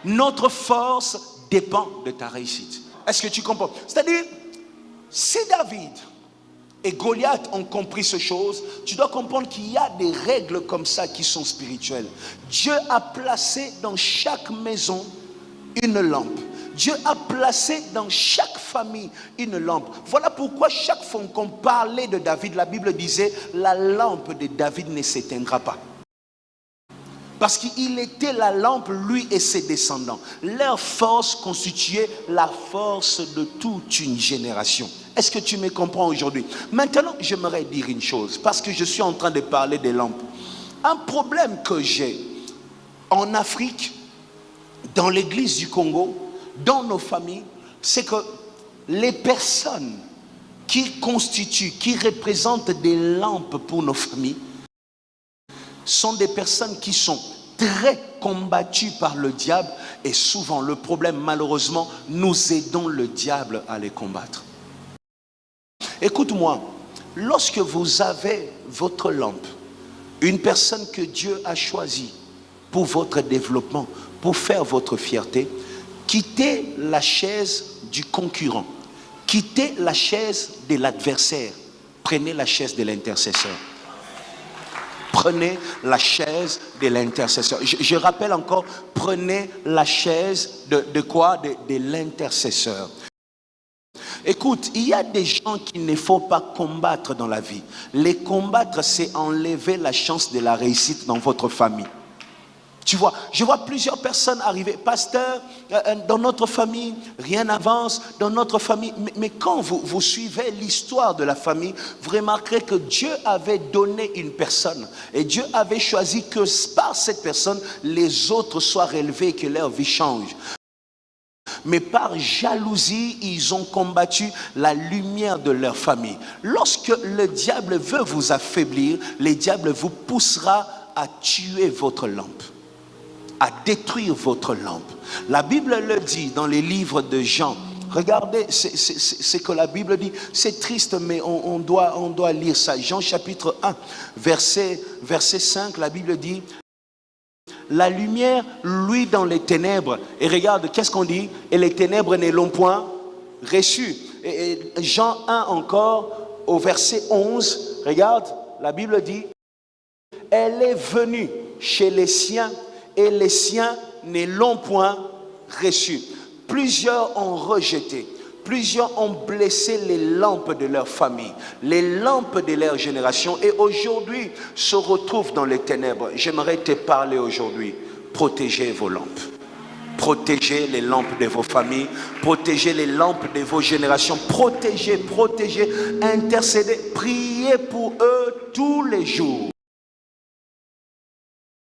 Notre force dépend de ta réussite. Est-ce que tu comprends? C'est-à-dire, si David et Goliath ont compris ces choses, tu dois comprendre qu'il y a des règles comme ça qui sont spirituelles. Dieu a placé dans chaque maison une lampe. Dieu a placé dans chaque famille une lampe. Voilà pourquoi chaque fois qu'on parlait de David, la Bible disait la lampe de David ne s'éteindra pas. Parce qu'il était la lampe, lui et ses descendants. Leur force constituait la force de toute une génération. Est-ce que tu me comprends aujourd'hui? Maintenant, j'aimerais dire une chose, parce que je suis en train de parler des lampes. Un problème que j'ai en Afrique, dans l'église du Congo, dans nos familles, c'est que les personnes qui constituent, qui représentent des lampes pour nos familles, sont des personnes qui sont très combattues par le diable, et souvent le problème, malheureusement, nous aidons le diable à les combattre. Écoute-moi, lorsque vous avez votre lampe, une personne que Dieu a choisie pour votre développement, pour faire votre fierté, quittez la chaise du concurrent, quittez la chaise de l'adversaire, prenez la chaise de l'intercesseur. Prenez la chaise de l'intercesseur. Je rappelle encore, prenez la chaise de quoi? De l'intercesseur. Écoute, il y a des gens qu'il ne faut pas combattre dans la vie. Les combattre, c'est enlever la chance de la réussite dans votre famille. Tu vois, je vois plusieurs personnes arriver. Pasteur, dans notre famille, rien n'avance. Dans notre famille, mais quand vous suivez l'histoire de la famille, vous remarquerez que Dieu avait donné une personne. Et Dieu avait choisi que par cette personne, les autres soient relevés et que leur vie change. Mais par jalousie, ils ont combattu la lumière de leur famille. Lorsque le diable veut vous affaiblir, le diable vous poussera à tuer votre lampe, à détruire votre lampe. La Bible le dit dans les livres de Jean. Regardez ce que la Bible dit. C'est triste, mais on doit lire ça. Jean chapitre 1, verset 5, la Bible dit: la lumière luit dans les ténèbres. Et regarde, qu'est-ce qu'on dit? Et les ténèbres ne l'ont point reçu. Et Jean 1 encore, au verset 11, regarde, la Bible dit: elle est venue chez les siens, et les siens ne l'ont point reçu. Plusieurs ont rejeté. Plusieurs ont blessé les lampes de leur famille, les lampes de leur génération, et aujourd'hui se retrouvent dans les ténèbres. J'aimerais te parler aujourd'hui. Protégez vos lampes. Protégez les lampes de vos familles. Protégez les lampes de vos générations. Protégez, intercédez, priez pour eux tous les jours.